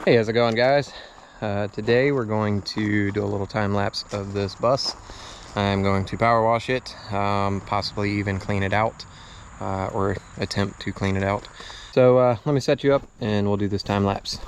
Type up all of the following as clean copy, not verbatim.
Hey, how's it going, guys? Today we're going to do a little time lapse of this bus. I'm going to power wash it, possibly even clean it out, or attempt to clean it out. So let me set you up and we'll do this time lapse.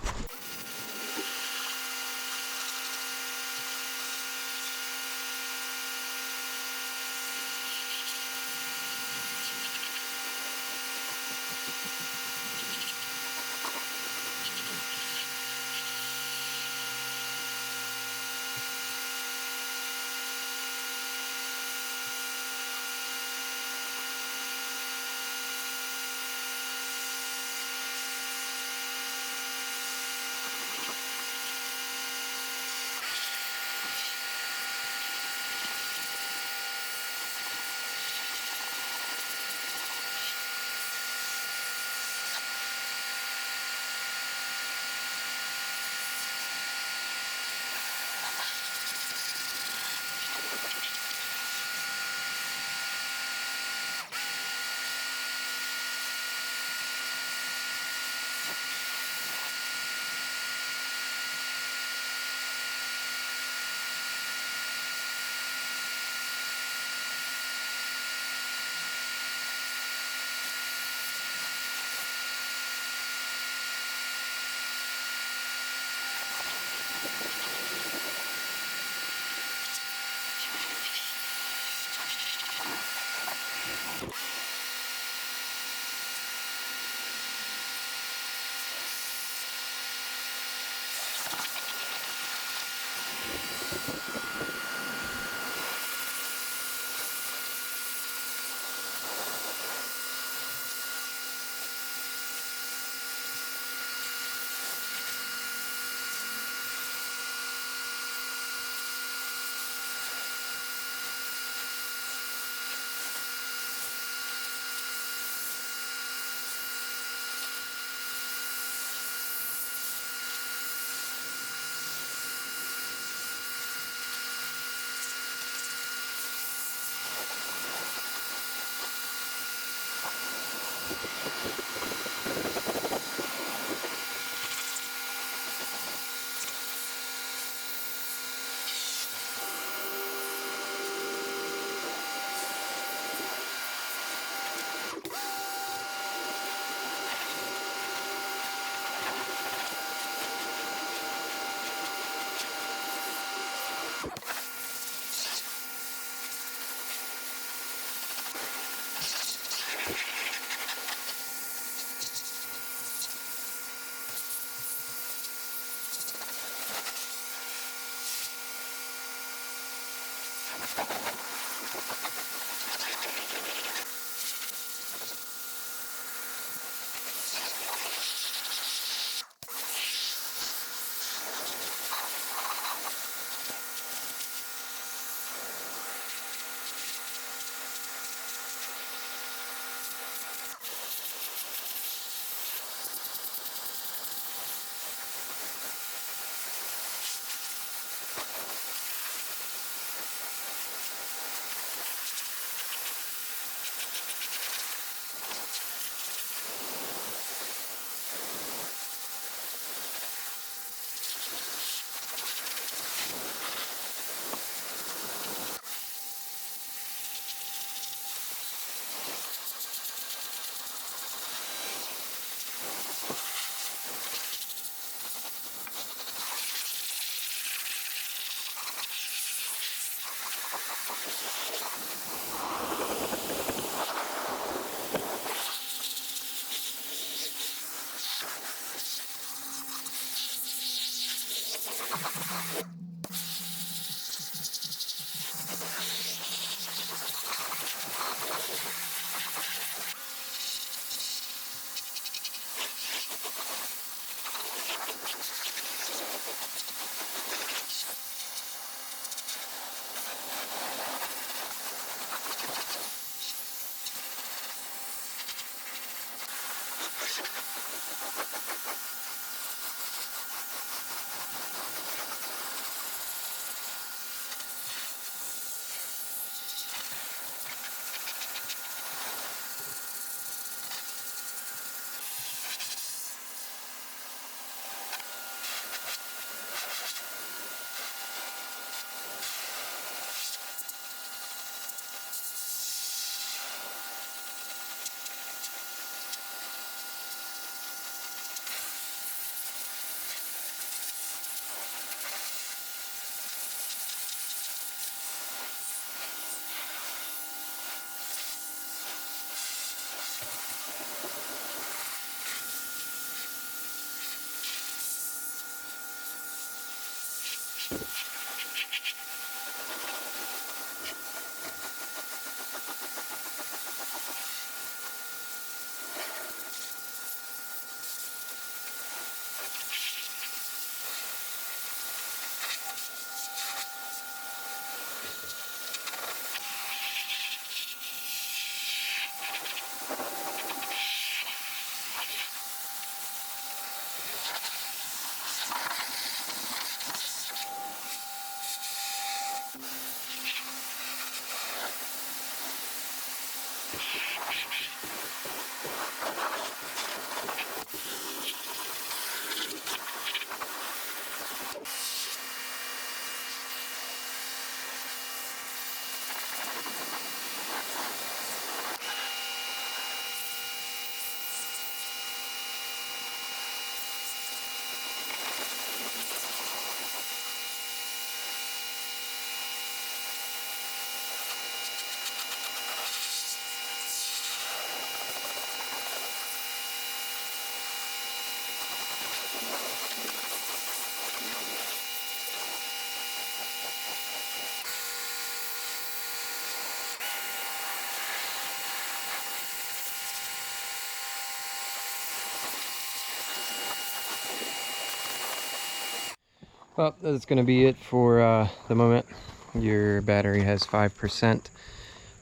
Well, that's going to be it for the moment. Your battery has 5%.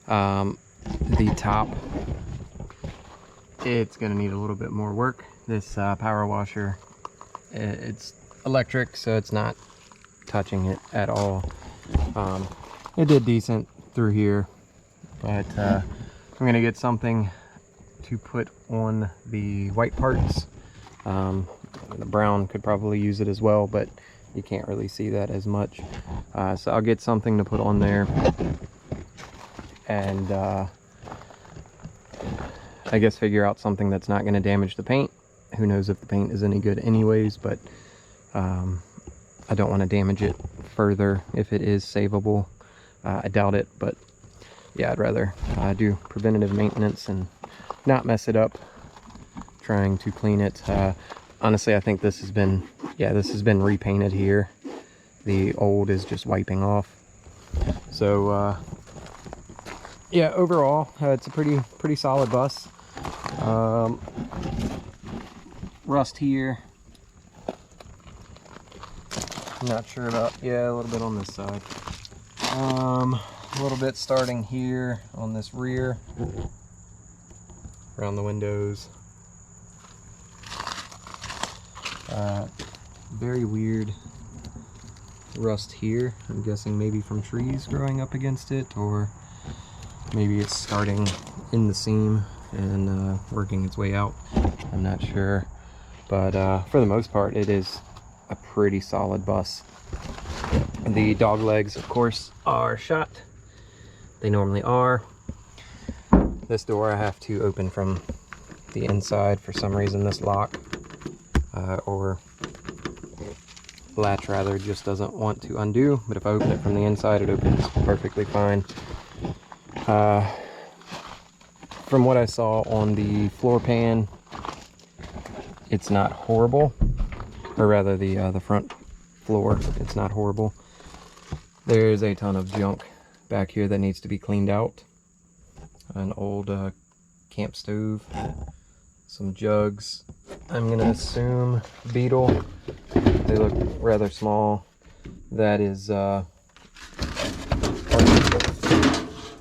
The top, it's going to need a little bit more work. This power washer, it's electric, so it's not touching it at all. It did decent through here, but I'm going to get something to put on the white parts. The brown could probably use it as well, but you can't really see that as much. So I'll get something to put on there, and I guess figure out something that's not going to damage the paint. Who knows if the paint is any good anyways, but I don't want to damage it further if it is savable. I doubt it, but yeah, I'd rather do preventative maintenance and not mess it up trying to clean it. Honestly, I think this has been repainted here. The old is just wiping off. So yeah, overall it's a pretty solid bus. Rust here, not sure about, yeah, a little bit on this side, a little bit starting here on this rear around the windows. Very weird rust here. I'm guessing maybe from trees growing up against it, or maybe it's starting in the seam and working its way out. I'm not sure, but for the most part it is a pretty solid bus. The dog legs, of course, are shot. They normally are. This door I have to open from the inside. For some reason this lock or latch rather just doesn't want to undo, but if I open it from the inside it opens perfectly fine. From what I saw on the floor pan, it's not horrible, or rather the front floor, it's not horrible. There's a ton of junk back here that needs to be cleaned out. An old camp stove, some jugs, I'm gonna assume beetle. They look rather small. That is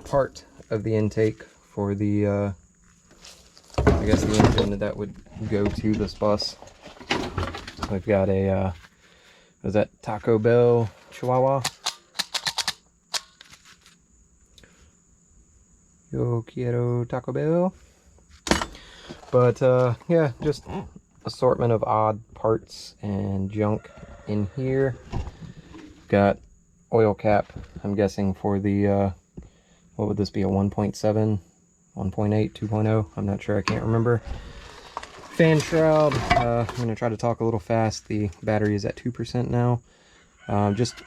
part of the intake for the I guess the engine that would go to this bus. We've got a was that Taco Bell Chihuahua? Yo quiero Taco Bell. But yeah, just assortment of odd parts and junk in here. Got oil cap, I'm guessing for the what would this be, a 1.7, 1.8, 2.0? I'm not sure, I can't remember. Fan shroud. I'm gonna try to talk a little fast. The battery is at 2% now. Just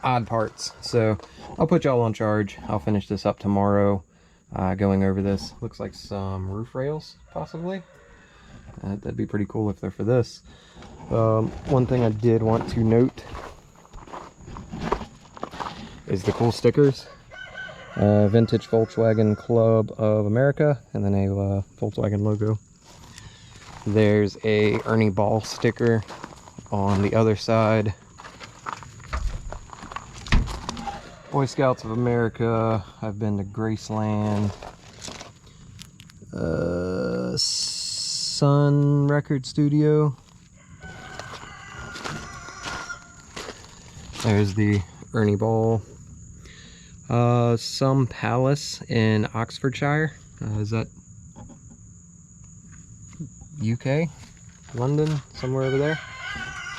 odd parts. So I'll put y'all on charge. I'll finish this up tomorrow, going over this. Looks like some roof rails, possibly. That'd be pretty cool if they're for this. One thing I did want to note is the cool stickers. Vintage Volkswagen Club of America, and then a Volkswagen logo. There's a Ernie Ball sticker on the other side. Boy Scouts of America. I've been to Graceland. Sun Record Studio. There's the Ernie Ball. Some Palace in Oxfordshire. Is that UK? London? Somewhere over there?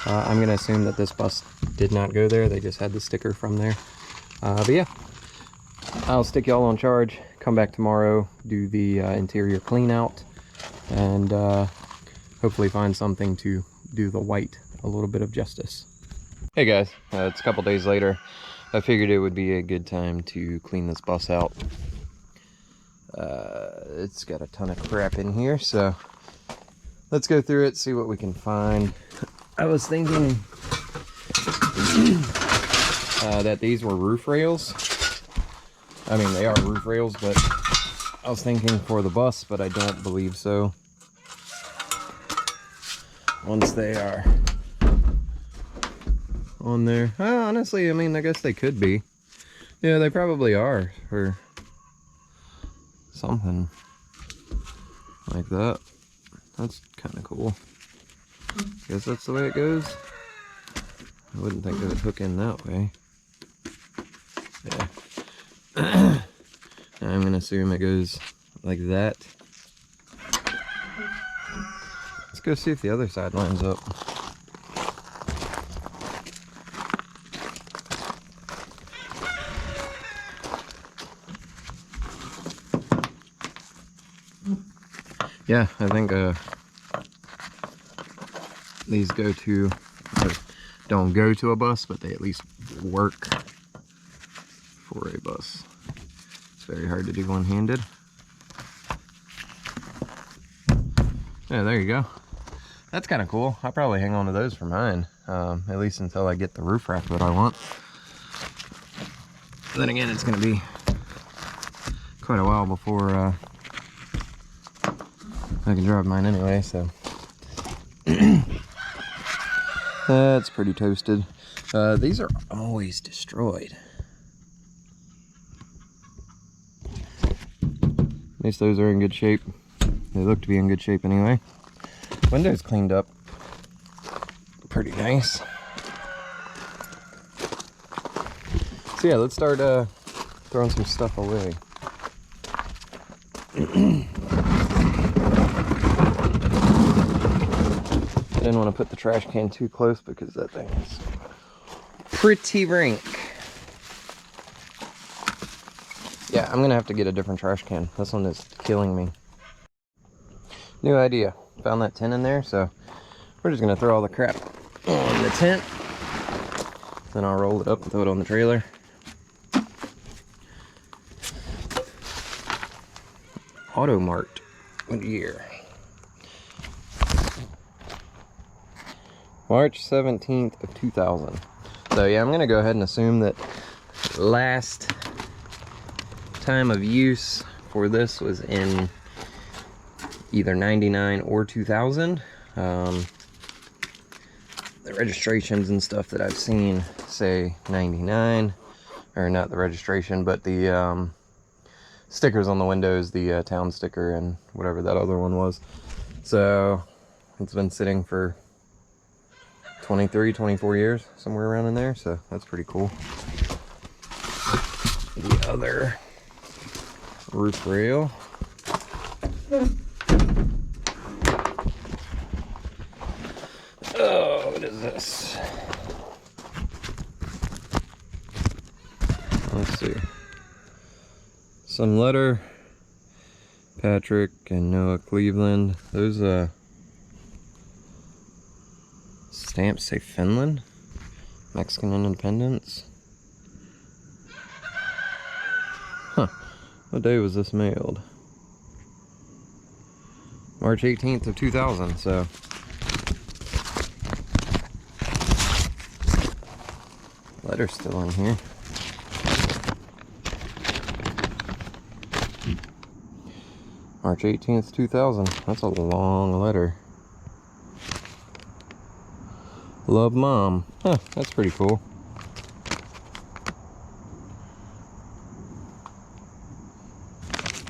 I'm gonna assume that this bus did not go there. They just had the sticker from there. But yeah, I'll stick y'all on charge. Come back tomorrow, do the interior clean out, and hopefully find something to do the white a little bit of justice. Hey guys, it's a couple days later. I figured it would be a good time to clean this bus out. It's got a ton of crap in here, so let's go through it, see what we can find. I was thinking that these were roof rails. I mean, they are roof rails, but I was thinking for the bus, but I don't believe so. Once they are on there. Honestly, I mean, I guess they could be. Yeah, they probably are for something like that. That's kind of cool. Guess that's the way it goes. I wouldn't think it would hook in that way. Yeah. I'm gonna assume it goes like that. Let's go see if the other side lines up. Yeah, I think these don't go to a bus, but they at least work for a bus. It's very hard to do one-handed. Yeah, there you go. That's kind of cool. I'll probably hang on to those for mine, at least until I get the roof rack that I want. Then again, it's going to be quite a while before I can drive mine anyway, so. That's pretty toasted. These are always destroyed. At least those are in good shape. They look to be in good shape anyway. Windows cleaned up pretty nice. So yeah, let's start throwing some stuff away. I didn't want to put the trash can too close because that thing is pretty rank. Yeah, I'm gonna have to get a different trash can. This one is killing me. New idea. Found that tin in there, so we're just gonna throw all the crap on the tent. Then I'll roll it up and throw it on the trailer. Auto Mart. What year? March 17th of 2000. So yeah, I'm gonna go ahead and assume that last time of use for this was in either 99 or 2000. The registrations and stuff that I've seen say 99, or not the registration, but the stickers on the windows, the town sticker and whatever that other one was. So it's been sitting for 23, 24 years, somewhere around in there, so that's pretty cool. The other roof rail. Oh, what is this? Let's see. Some letter. Patrick and Noah Cleveland. Those stamps say Finland. Mexican independence. Huh. What day was this mailed? March 18th of 2000, so. Letter's still in here. March 18th, 2000. That's a long letter. Love, Mom. Huh, that's pretty cool.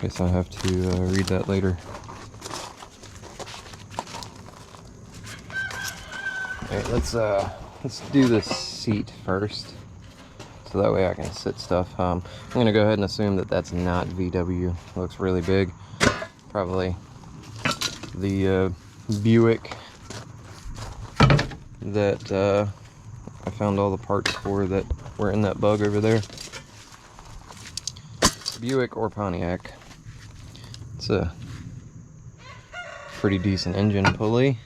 Guess I'll have to read that later. Alright, let's do the seat first, so that way I can sit stuff. I'm gonna go ahead and assume that that's not VW. It looks really big. Probably the Buick that I found all the parts for that were in that bug over there. Buick or Pontiac. It's a pretty decent engine pulley.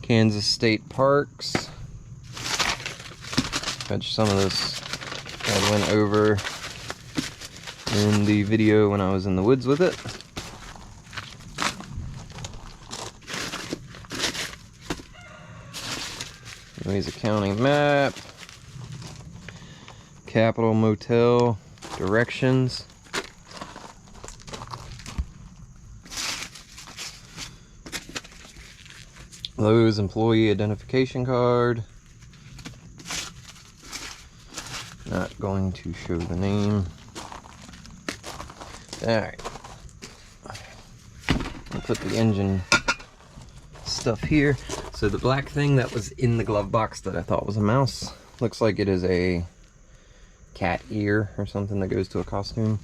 Kansas State Parks, which some of this I went over in the video when I was in the woods with it. Louisa County map, Capitol Motel directions. Lowe's employee identification card. Not going to show the name. Alright. I'll put the engine stuff here. So the black thing that was in the glove box that I thought was a mouse, looks like it is a cat ear or something that goes to a costume.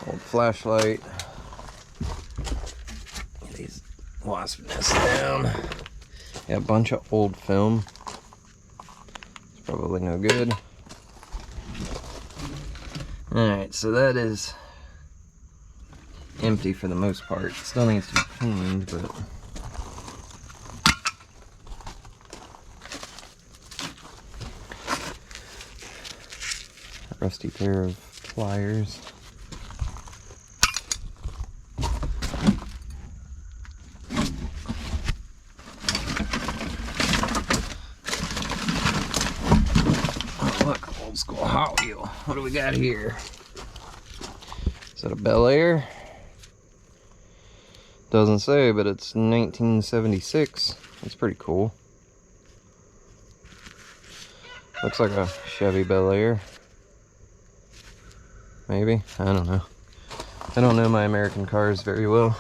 Old flashlight. Get these wasp nests down. Yeah, a bunch of old film. It's probably no good. Alright, so that is empty for the most part. Still needs to be cleaned, but a rusty pair of pliers. Oh, look, old school Hot Wheel. What do we got here? Is that a Bel Air? Doesn't say, but it's 1976. That's pretty cool. Looks like a Chevy Bel Air. Maybe? I don't know. I don't know my American cars very well.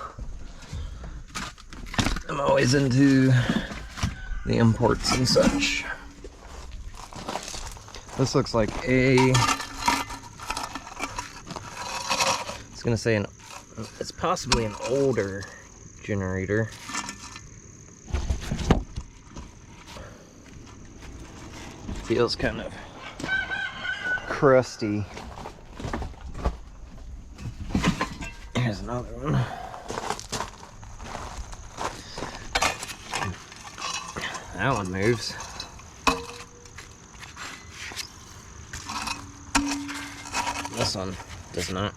I'm always into the imports and such. This looks like a... I was gonna say it's possibly an older generator. Feels kind of crusty. Here's another one. That one moves. This one does not.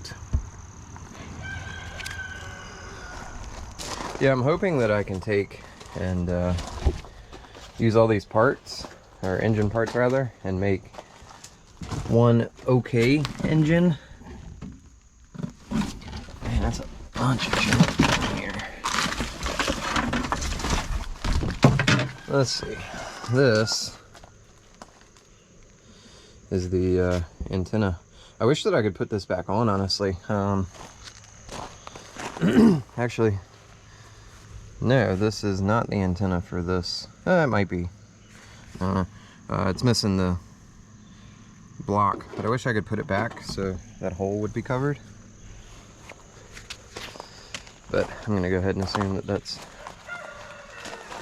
Yeah, I'm hoping that I can take and use all these parts, or engine parts rather, and make one okay engine. Man, that's a bunch of junk in here. Let's see. This is the antenna. I wish that I could put this back on, honestly. Actually, no, this is not the antenna for this. It might be. It's missing the block, but I wish I could put it back so that hole would be covered. But I'm gonna go ahead and assume that that's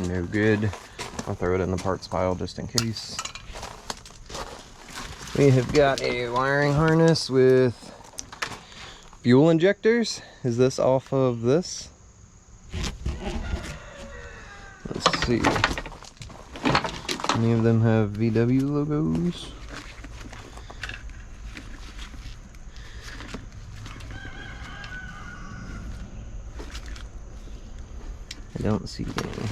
no good. I'll throw it in the parts pile just in case. We have got a wiring harness with fuel injectors. Is this off of this? Let's see. Any of them have VW logos? I don't see any.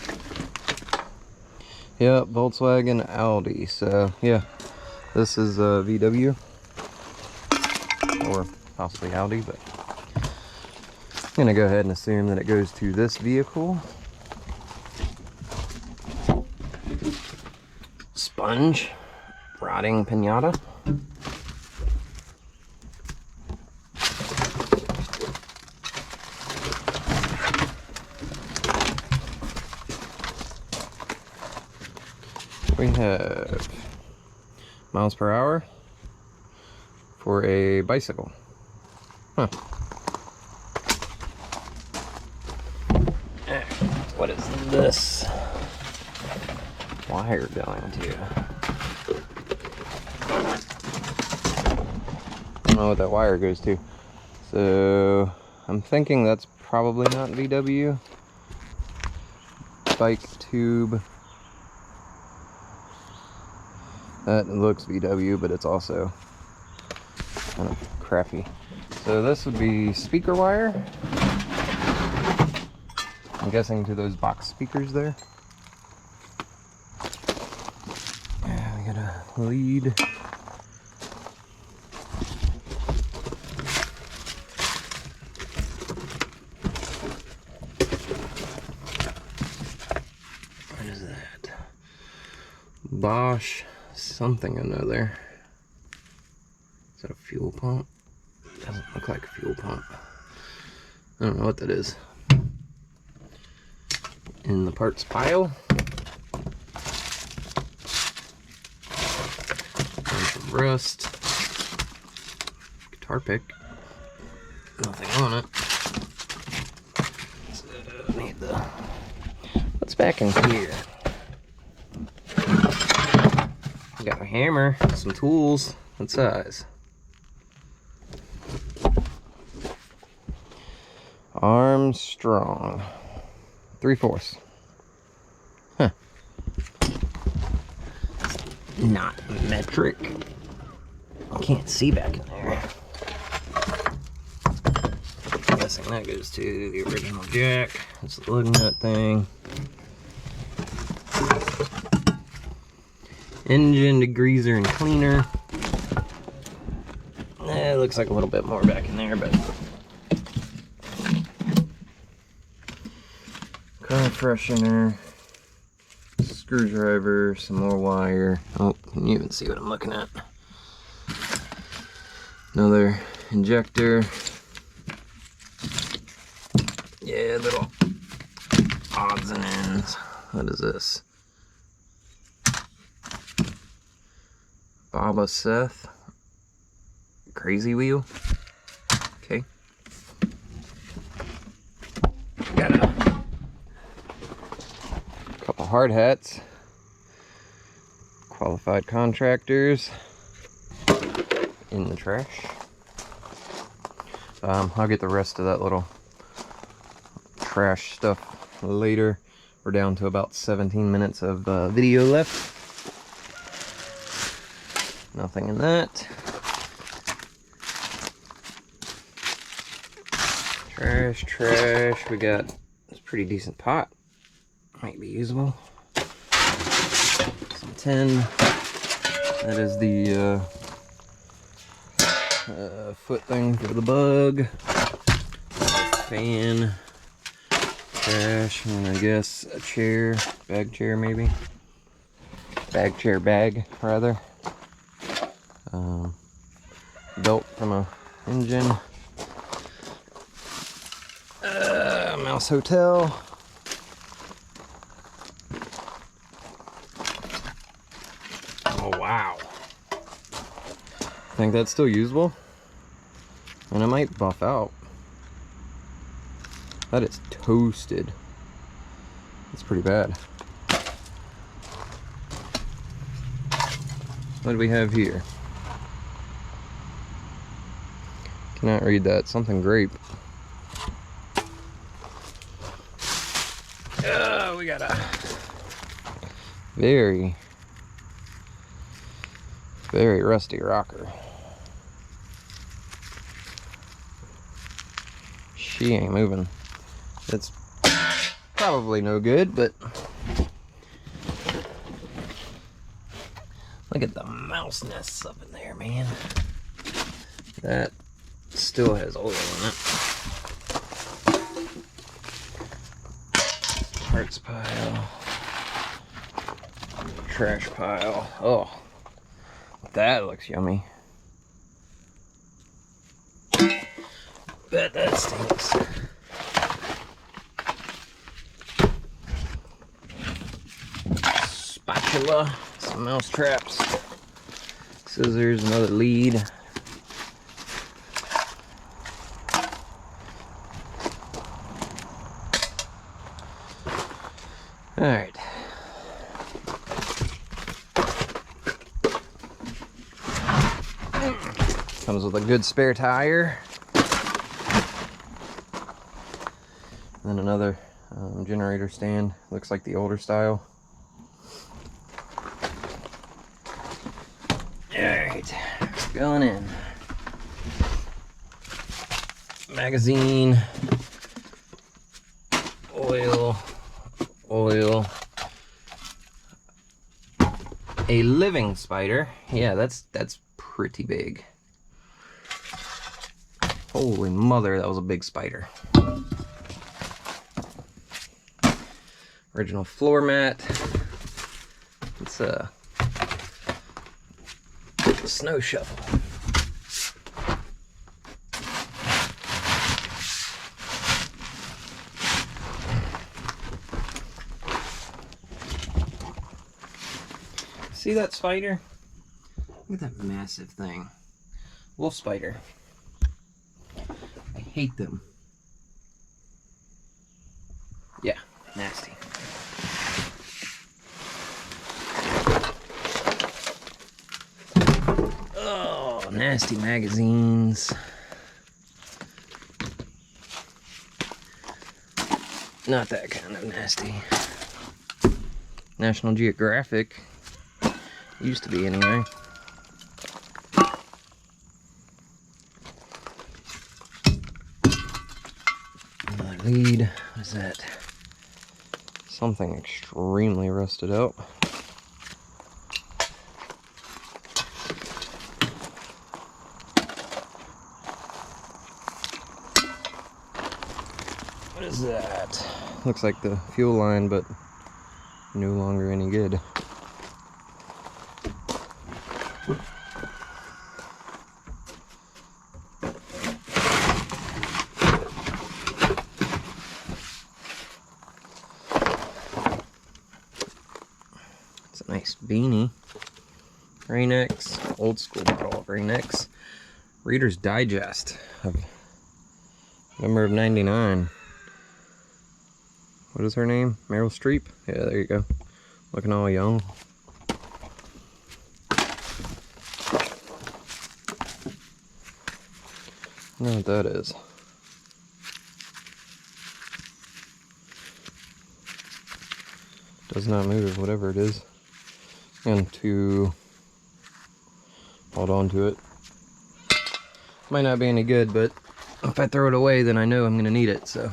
Yep, Volkswagen, Audi. So yeah, This is a VW, or possibly Audi, but I'm gonna go ahead and assume that it goes to this vehicle. Sponge, rotting pinata. We have miles per hour for a bicycle. Huh. What is this wire going to? I don't know what that wire goes to. So I'm thinking that's probably not VW. Bike tube. That looks VW, but it's also kind of crappy. So this would be speaker wire. I'm guessing to those box speakers there. Yeah, we got a lead. What is that? Bosch something another. Is that a fuel pump? Doesn't look like a fuel pump. I don't know what that is. In the parts pile, bunch of rust, guitar pick, nothing on it. So need the, what's back in here? We got a hammer, some tools. What size? Armstrong. 3/4. Huh. Not metric. I can't see back in there. I'm guessing that goes to the original jack. It's the lug nut thing. Engine degreaser and cleaner. It looks like a little bit more back in there, but car freshener, screwdriver, some more wire. Oh, can you even see what I'm looking at? Another injector. Yeah, little odds and ends. What is this? Baba Seth. Crazy wheel. Okay. Got a couple hard hats. Qualified contractors. In the trash. I'll get the rest of that little trash stuff later. We're down to about 17 minutes of video left. Nothing in that. Trash. We got this pretty decent pot. Might be usable. Some tin. That is the foot thing for the bug. Fan. Trash. And I guess a chair. Bag chair maybe. Bag chair bag rather. Belt from a engine. Mouse Hotel. Oh wow. I think that's still usable. And it might buff out. That is toasted. That's pretty bad. What do we have here? Cannot read that. Something grape. We got a very rusty rocker. She ain't moving. It's probably no good, but Look at the mouse nests up in there, man. That still has oil in it. Parts pile. Trash pile. Oh, that looks yummy. Bet that stinks. Spatula, some mouse traps, scissors, another lead. All right. Comes with a good spare tire. And then another generator stand. Looks like the older style. Alright, going in. Magazine. Oil. Oil. A living spider. Yeah, that's pretty big. Holy mother, that was a big spider. Original floor mat. It's a snow shovel. See that spider? Look at that massive thing. Wolf spider. I hate them. Yeah, nasty. Oh, nasty magazines. Not that kind of nasty. National Geographic. Used to be anyway. Another lead. What is that? Something extremely rusted out. What is that? Looks like the fuel line, but no longer any good. It's a nice beanie. Rain-X, old school bottle of Rain-X. Reader's Digest of November of '99. What is her name? Meryl Streep? Yeah, there you go. Looking all young. I don't know what that is. Does not move, whatever it is. And to hold on to it. Might not be any good, but if I throw it away, then I know I'm gonna need it, so.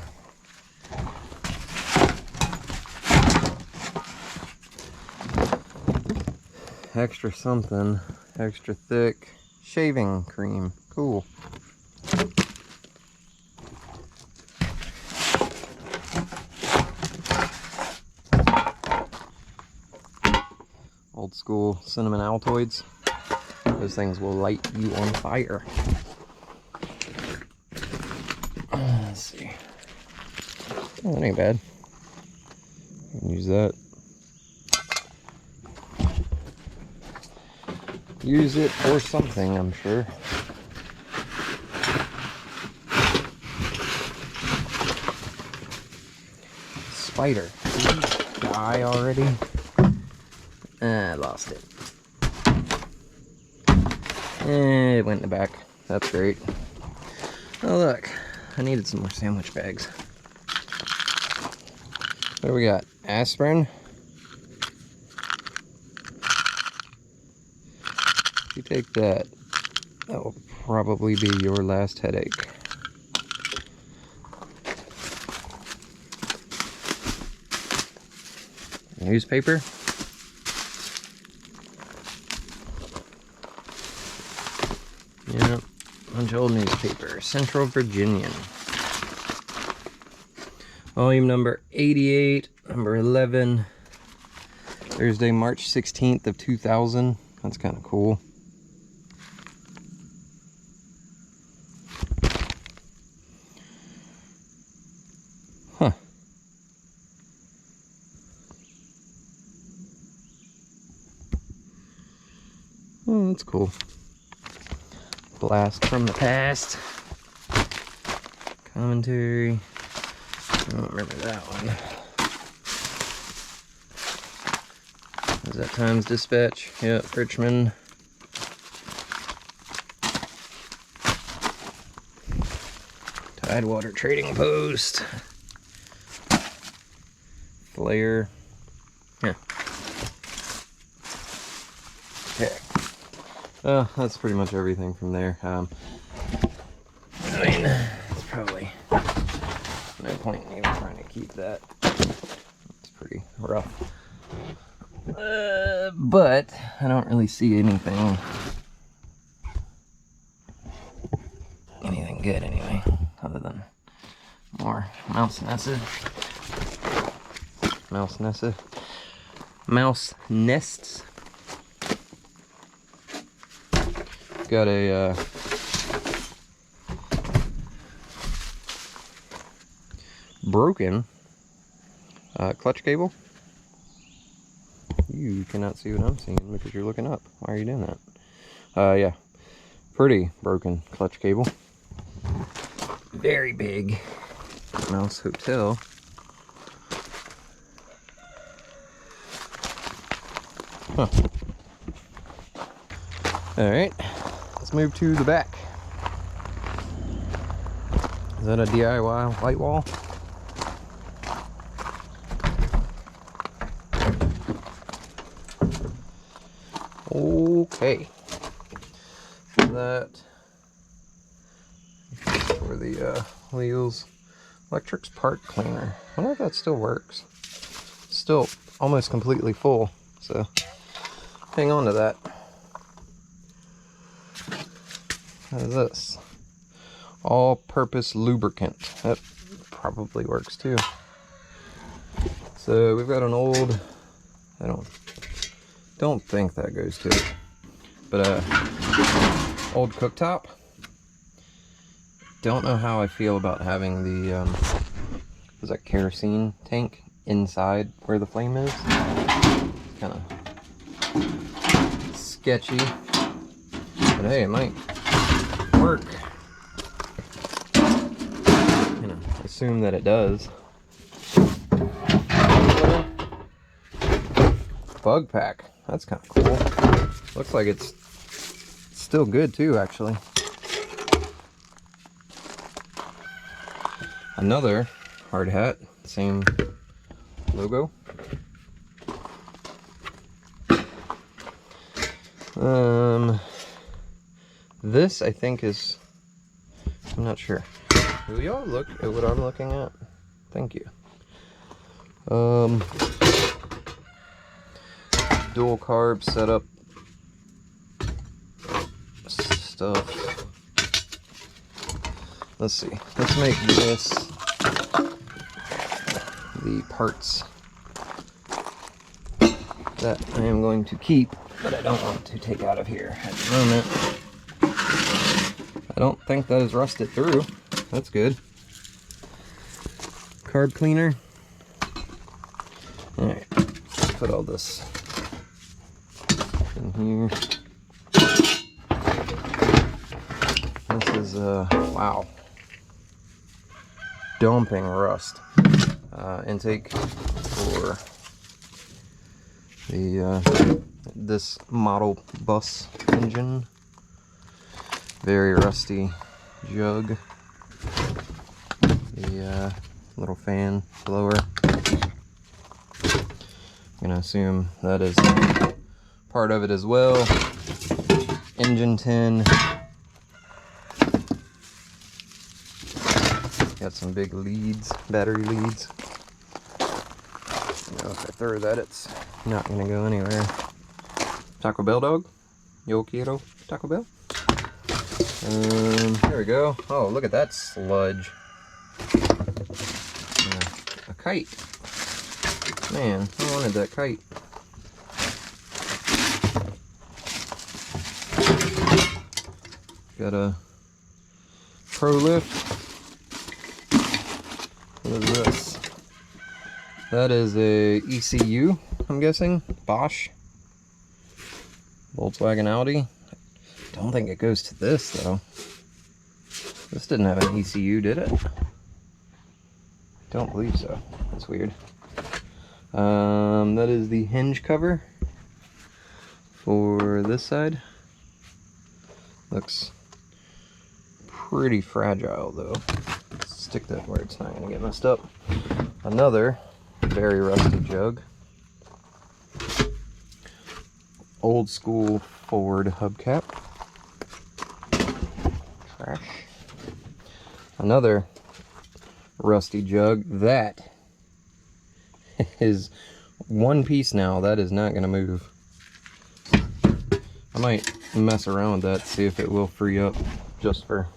Extra something, extra thick shaving cream. Cool. Old school cinnamon Altoids. Those things will light you on fire. Let's see. Oh, that ain't bad. You can use that. Use it for something, I'm sure. Spider. Did he die already? I lost it. It went in the back. That's great. Oh look, I needed some more sandwich bags. What do we got? Aspirin. If you take that, that will probably be your last headache. Newspaper. Yep, bunch of old newspaper. Central Virginian. Volume number 88, number 11. Thursday, March 16th of 2000. That's kind of cool. Huh. Oh, that's cool. Blast from the past. Commentary. I don't remember that one. Is that Times Dispatch? Yep, Richmond. Tidewater Trading Post. Flare. Yeah. Okay. That's pretty much everything from there. I mean, it's probably no point in even trying to keep that. It's pretty rough. But I don't really see anything good anyway, other than more mouse nests. Got a broken clutch cable. You cannot see what I'm seeing because you're looking up. Why are you doing that? Yeah, pretty broken clutch cable. Very big mouse hotel. Huh. Alright, let's move to the back. Is that a DIY white wall? Okay. That for the wheels. Electric part cleaner. I wonder if that still works. It's still almost completely full, so hang on to that. What is this? All-purpose lubricant. That probably works too. So we've got an old, I don't think that goes to it, but old cooktop. Don't know how I feel about having the is that kerosene tank inside where the flame is. Kind of sketchy, but hey, it might work. You know, assume that it does. Bug pack. That's kind of cool. Looks like it's still good too, actually. Another hard hat, same logo. This I think is, I'm not sure. Will y'all look at what I'm looking at? Thank you. Dual carb setup stuff. Let's see. Let's make this the parts that I am going to keep, but I don't want to take out of here at the moment. I don't think that is rusted through. That's good. Carb cleaner. Alright, put all this in here. This is, wow. Dumping rust. Intake for the, this model bus engine. Very rusty jug. The, little fan blower. I'm gonna assume that is part of it as well. Engine tin. Got some big leads, battery leads. You know, if I throw that, it's not gonna go anywhere. Taco Bell dog? Yo quiero Taco Bell? There we go. Oh, look at that sludge. A kite. Man, I wanted that kite. Got a Pro Lift. What is this? That is a ECU, I'm guessing. Bosch. Volkswagen Audi. Don't think it goes to this though. This didn't have an ECU, did it? Don't believe so. That's weird. That is the hinge cover for this side. Looks pretty fragile though. Let's stick that where it's not gonna get messed up. Another very rusty jug. Old school Ford hubcap. Trash. Another rusty jug. That is one piece now. That is not going to move. I might mess around with that, see if it will free up just for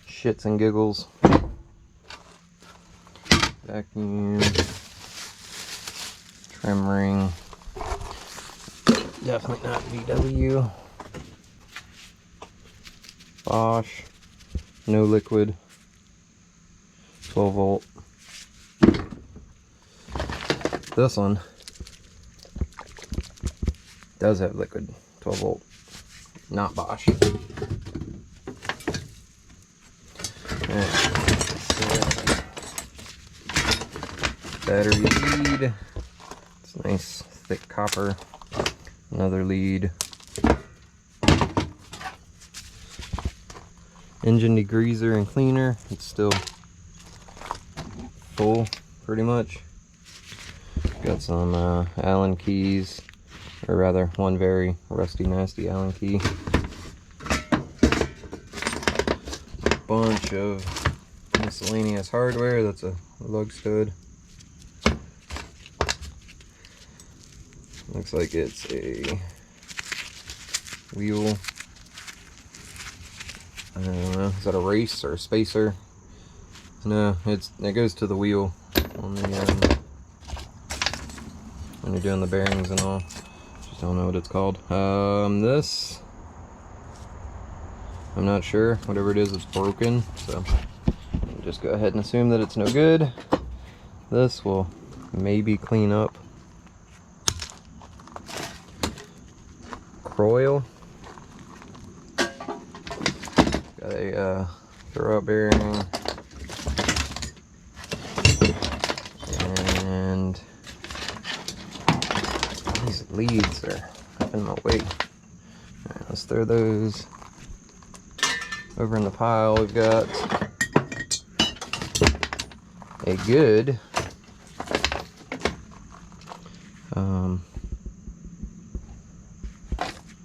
shits and giggles. Vacuum. Trim ring. Definitely not VW. Bosch. No liquid. 12 volt. This one does have liquid 12 volt. Not Bosch. Battery lead. It's nice thick copper. Another lead. Engine degreaser and cleaner. It's still full pretty much. Got some Allen keys, or rather one very rusty nasty Allen key. Bunch of miscellaneous hardware. That's a lug stud. Looks like it's a wheel. I don't know, is that a race or a spacer? No, it goes to the wheel on the when you're doing the bearings and all. Just don't know what it's called. This, I'm not sure. Whatever it is, it's broken. So I'll just go ahead and assume that it's no good. This will maybe clean up. Coil. Got a throwout bearing. And these leads are up in my way. Alright, let's throw those over in the pile. We've got a good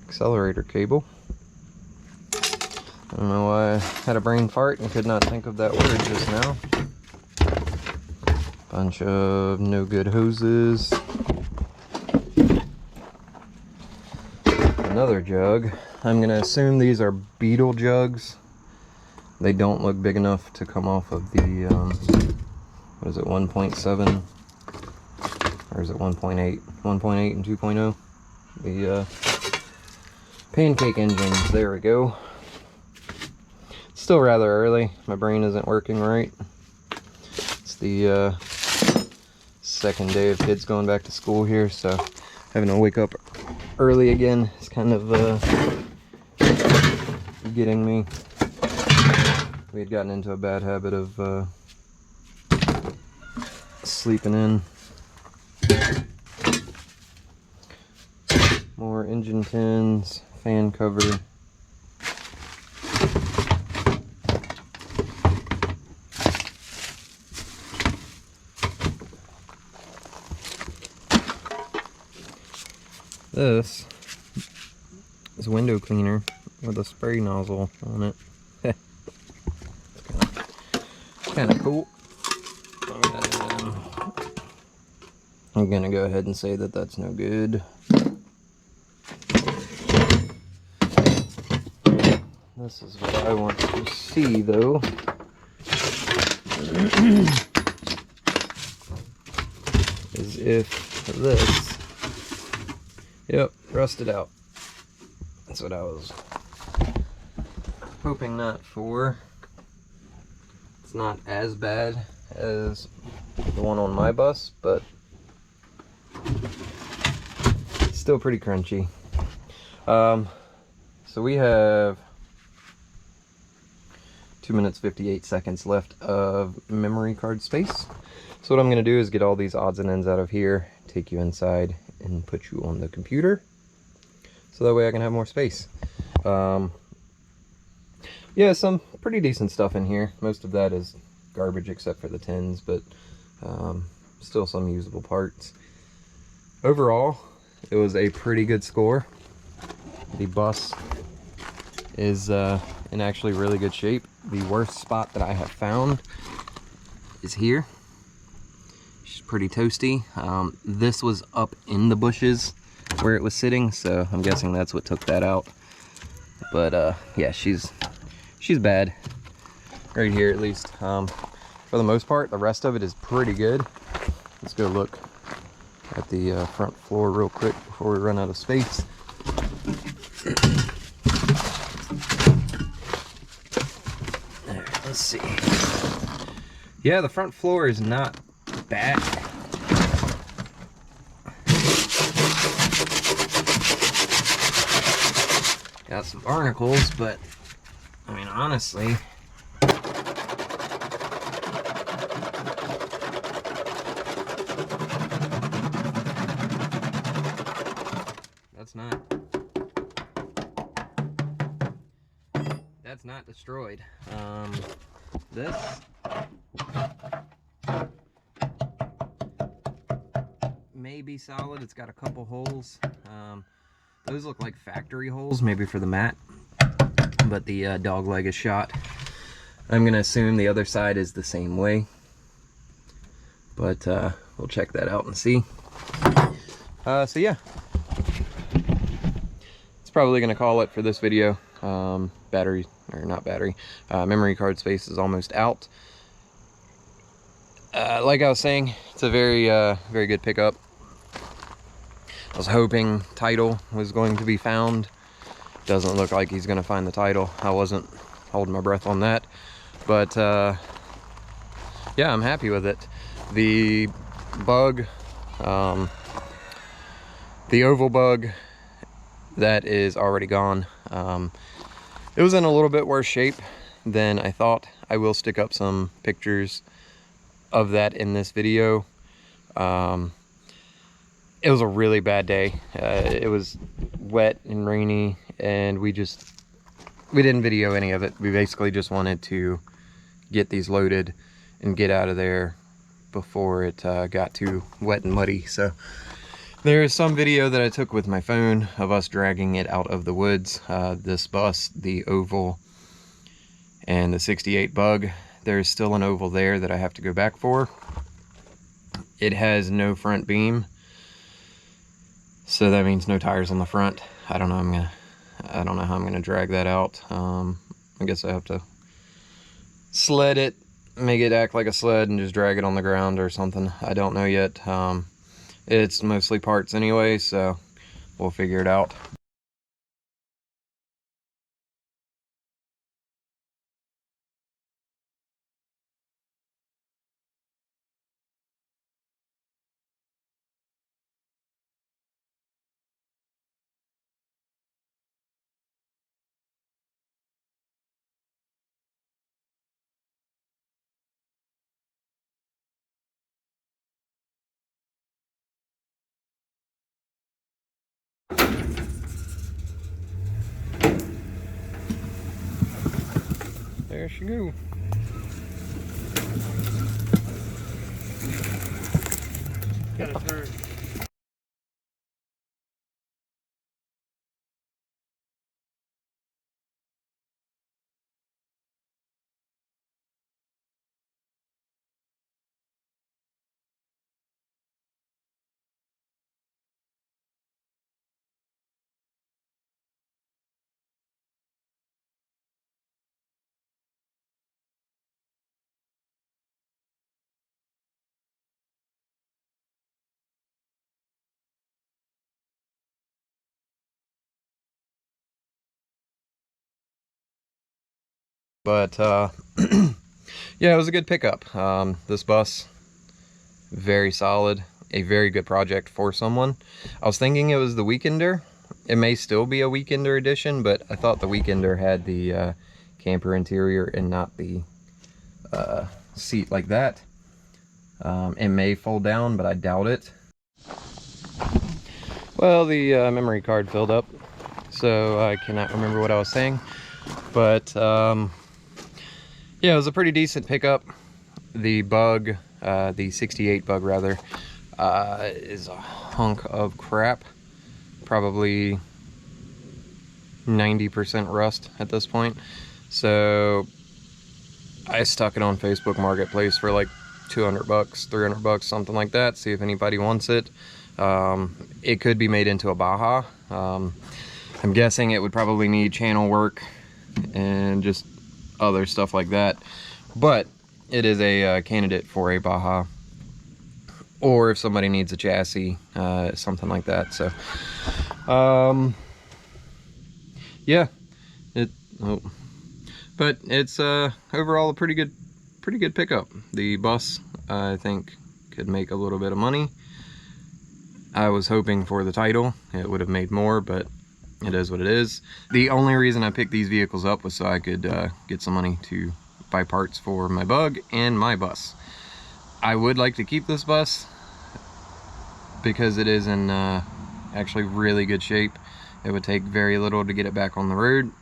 accelerator cable. I don't know why I had a brain fart and could not think of that word just now. Bunch of no good hoses. Another jug. I'm gonna assume these are Beetle jugs. They don't look big enough to come off of the what is it, 1.7 or is it 1.8? 1.8 and 2.0. The pancake engines. There we go. Still rather early. My brain isn't working right. It's the second day of kids going back to school here, so having to wake up early again is kind of getting me. We had gotten into a bad habit of sleeping in. More engine tins, fan cover. This is a window cleaner with a spray nozzle on it. It's kind of cool. I'm gonna go ahead and say that that's no good. This is what I want to see, though. Is if this, yep, rusted out. That's what I was hoping not for. It's not as bad as the one on my bus, but still pretty crunchy. So we have 2 minutes 58 seconds left of memory card space. So what I'm going to do is get all these odds and ends out of here, take you inside, and put you on the computer, so that way I can have more space. Yeah, some pretty decent stuff in here. Most of that is garbage except for the tins, but still some usable parts. Overall, it was a pretty good score. The bus is in actually really good shape. The worst spot that I have found is here. It's pretty toasty. This was up in the bushes where it was sitting, so I'm guessing that's what took that out. But yeah, she's bad right here, at least. For the most part, the rest of it is pretty good. Let's go look at the front floor real quick before we run out of space. There, let's see. Yeah, the front floor is not bad. Got some barnacles, but I mean, honestly, that's not destroyed. This may be solid. It's got a couple holes. Those look like factory holes, maybe for the mat, but the dog leg is shot. I'm gonna assume the other side is the same way, but we'll check that out and see. So yeah, it's probably gonna call it for this video. Battery, or not battery, memory card space is almost out. Like I was saying, it's a very very good pickup. I was hoping title was going to be found. Doesn't look like he's gonna find the title. I wasn't holding my breath on that, but yeah, I'm happy with it. The bug, the oval bug, that is already gone. It was in a little bit worse shape than I thought. I will stick up some pictures of that in this video. It was a really bad day. It was wet and rainy, and we didn't video any of it. We basically just wanted to get these loaded and get out of there before it got too wet and muddy. So there is some video that I took with my phone of us dragging it out of the woods. This bus, the oval, and the 68 bug. There's still an oval there that I have to go back for. It has no front beam, so that means no tires on the front. I don't know how I'm gonna drag that out. I guess I have to sled it, make it act like a sled, and just drag it on the ground or something. I don't know yet. It's mostly parts anyway, so we'll figure it out. There she go. Gotta turn. But yeah, it was a good pickup. This bus, very solid, a very good project for someone. I was thinking it was the Weekender. It may still be a Weekender edition, but I thought the Weekender had the camper interior and not the seat like that. It may fold down, but I doubt it. Well, the memory card filled up, so I cannot remember what I was saying. But yeah, it was a pretty decent pickup. The Bug, the 68 Bug rather, is a hunk of crap. Probably 90% rust at this point. So I stuck it on Facebook Marketplace for like 200 bucks, 300 bucks, something like that. See if anybody wants it. It could be made into a Baja. I'm guessing it would probably need channel work and just other stuff like that. But it is a candidate for a Baja. Or if somebody needs a chassis, something like that. So, yeah. But it's overall a pretty good pickup. The bus, I think, could make a little bit of money. I was hoping for the title. It would have made more, but it is what it is. The only reason I picked these vehicles up was so I could get some money to buy parts for my Bug and my bus. I would like to keep this bus because it is in actually really good shape. It would take very little to get it back on the road.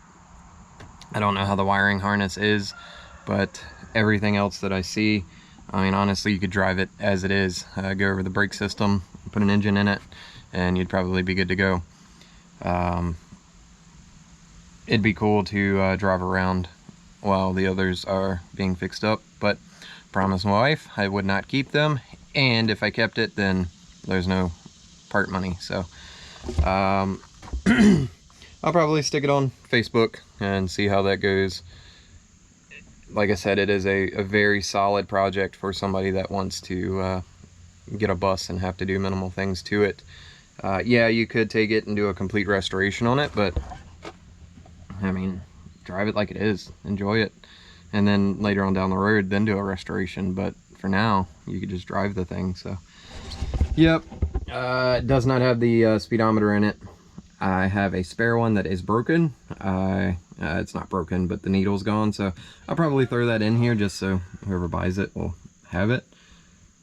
I don't know how the wiring harness is, but everything else that I see, I mean, honestly, you could drive it as it is, go over the brake system, put an engine in it, and you'd probably be good to go. It'd be cool to drive around while the others are being fixed up, but promised my wife I would not keep them, and if I kept it, then there's no part money. So I'll probably stick it on Facebook and see how that goes. Like I said, it is a very solid project for somebody that wants to get a bus and have to do minimal things to it. Yeah, you could take it and do a complete restoration on it, but I mean, drive it like it is, enjoy it, and then later on down the road then do a restoration. But for now, you could just drive the thing. So yep, it does not have the speedometer in it. I have a spare one that is broken. It's not broken, but the needle's gone, so I'll probably throw that in here just so whoever buys it will have it.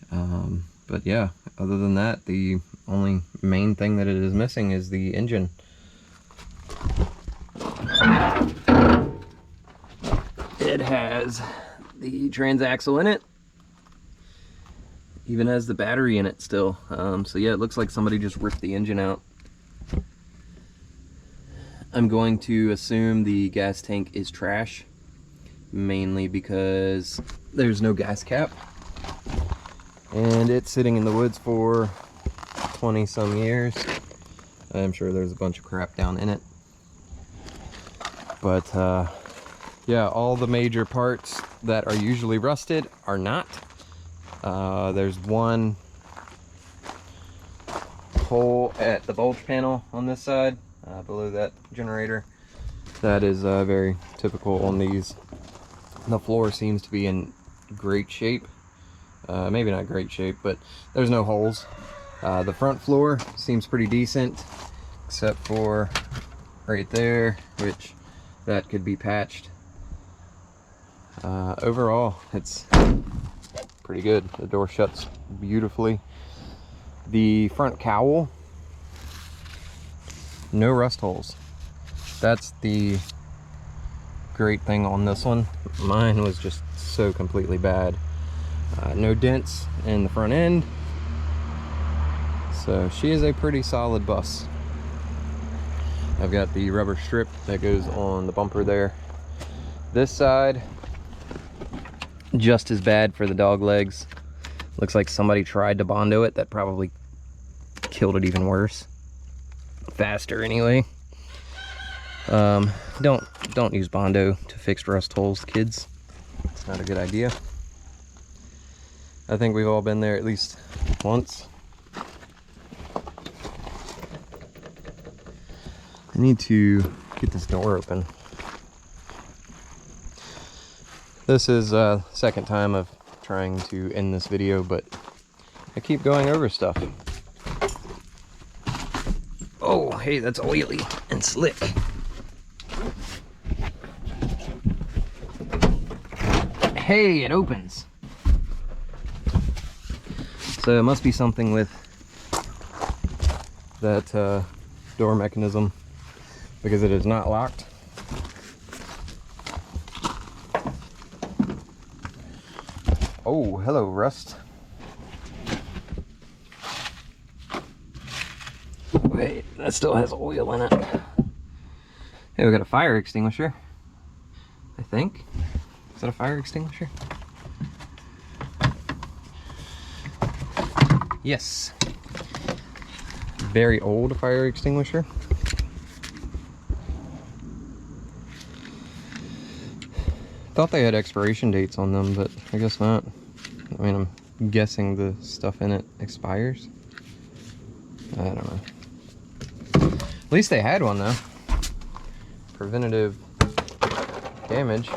But yeah, other than that, the only main thing that it is missing is the engine. It has the transaxle in it, even has the battery in it still. So yeah, it looks like somebody just ripped the engine out. I'm going to assume the gas tank is trash, mainly because there's no gas cap, and it's sitting in the woods for 20 some years. I'm sure there's a bunch of crap down in it, but yeah, all the major parts that are usually rusted are not. There's one hole at the bulge panel on this side, below that generator. That is very typical on these. The floor seems to be in great shape. Maybe not great shape, but there's no holes. The front floor seems pretty decent, except for right there, which that could be patched. Overall, it's pretty good. The door shuts beautifully. The front cowl, no rust holes. That's the great thing on this one. Mine was just so completely bad. No dents in the front end. So she is a pretty solid bus. I've got the rubber strip that goes on the bumper there. This side, just as bad for the dog legs. Looks like somebody tried to Bondo it. That probably killed it even worse. Faster anyway. Don't use Bondo to fix rust holes, kids. It's not a good idea. I think we've all been there at least once. I need to get this door open. This is second time of trying to end this video, but I keep going over stuff. Oh, hey, that's oily and slick. Hey, it opens. So it must be something with that door mechanism, because it is not locked. Oh, hello, rust. Wait, that still has oil in it. Hey, we got a fire extinguisher, I think. Is that a fire extinguisher? Yes. Very old fire extinguisher. Thought they had expiration dates on them, but I guess not. I mean, I'm guessing the stuff in it expires. I don't know. At least they had one though. Preventative damage.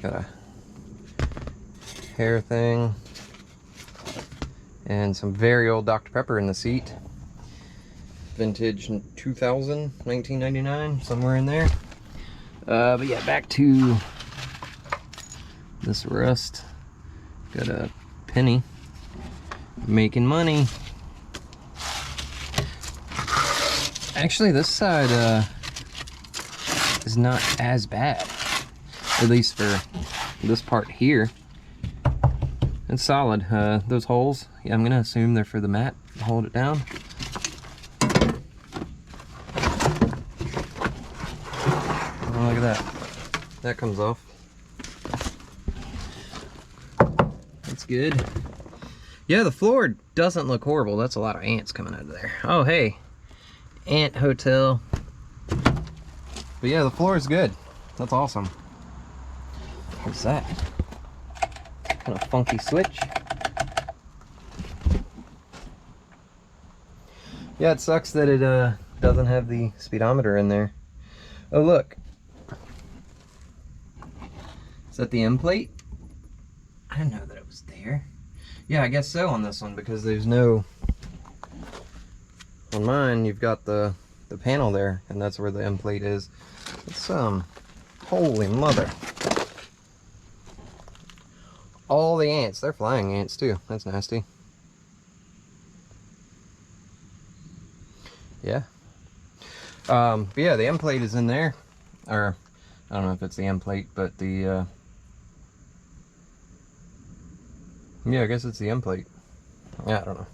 Got a hair thing. And some very old Dr. Pepper in the seat. Vintage 2000, 1999, somewhere in there. But yeah, back to this rust. Got a penny. Making money. Actually, this side is not as bad. At least for this part here. It's solid. Those holes, yeah, I'm gonna assume they're for the mat to hold it down. Oh, look at that. That comes off. That's good. Yeah, the floor doesn't look horrible. That's a lot of ants coming out of there. Oh, hey. Ant hotel. But yeah, the floor is good. That's awesome. What's that? Kind of funky switch. Yeah, it sucks that it doesn't have the speedometer in there. Oh, look. Is that the end plate? I didn't know that it was there. Yeah, I guess so on this one, because there's no... On mine, you've got the panel there, and that's where the end plate is. It's, holy mother. All the ants, they're flying ants too. That's nasty. Yeah. But yeah, the end plate is in there. Or, I don't know if it's the end plate, but the, yeah, I guess it's the end plate. Yeah, I don't know.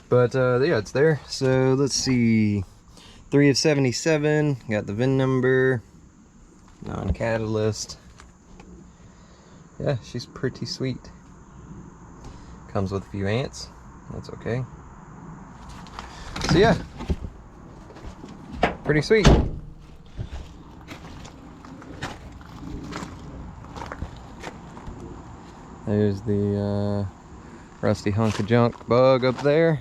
But, yeah, it's there. So, let's see. 3 of 77. Got the VIN number. Non-catalyst. Yeah, she's pretty sweet. Comes with a few ants. That's okay. So, yeah. Pretty sweet. There's the rusty hunk of junk bug up there.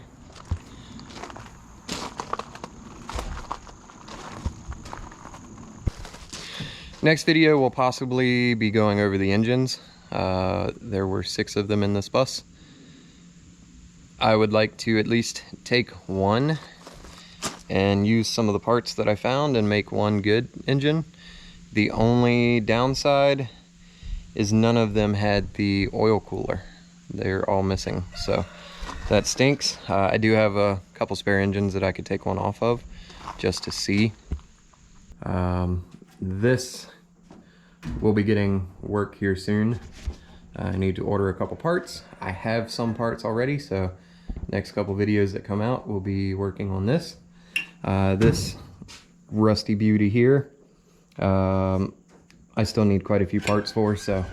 Next video will possibly be going over the engines. There were 6 of them in this bus. I would like to at least take one and use some of the parts that I found and make one good engine. The only downside is none of them had the oil cooler. They're all missing, so that stinks. I do have a couple spare engines that I could take one off of just to see. This will be getting work here soon. I need to order a couple parts. I have some parts already, so next couple videos that come out we'll be working on this. This rusty beauty here, I still need quite a few parts for, so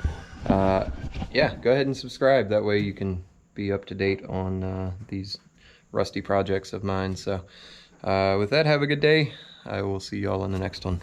yeah, go ahead and subscribe. That way you can be up to date on these rusty projects of mine. So with that, have a good day. I will see y'all in the next one.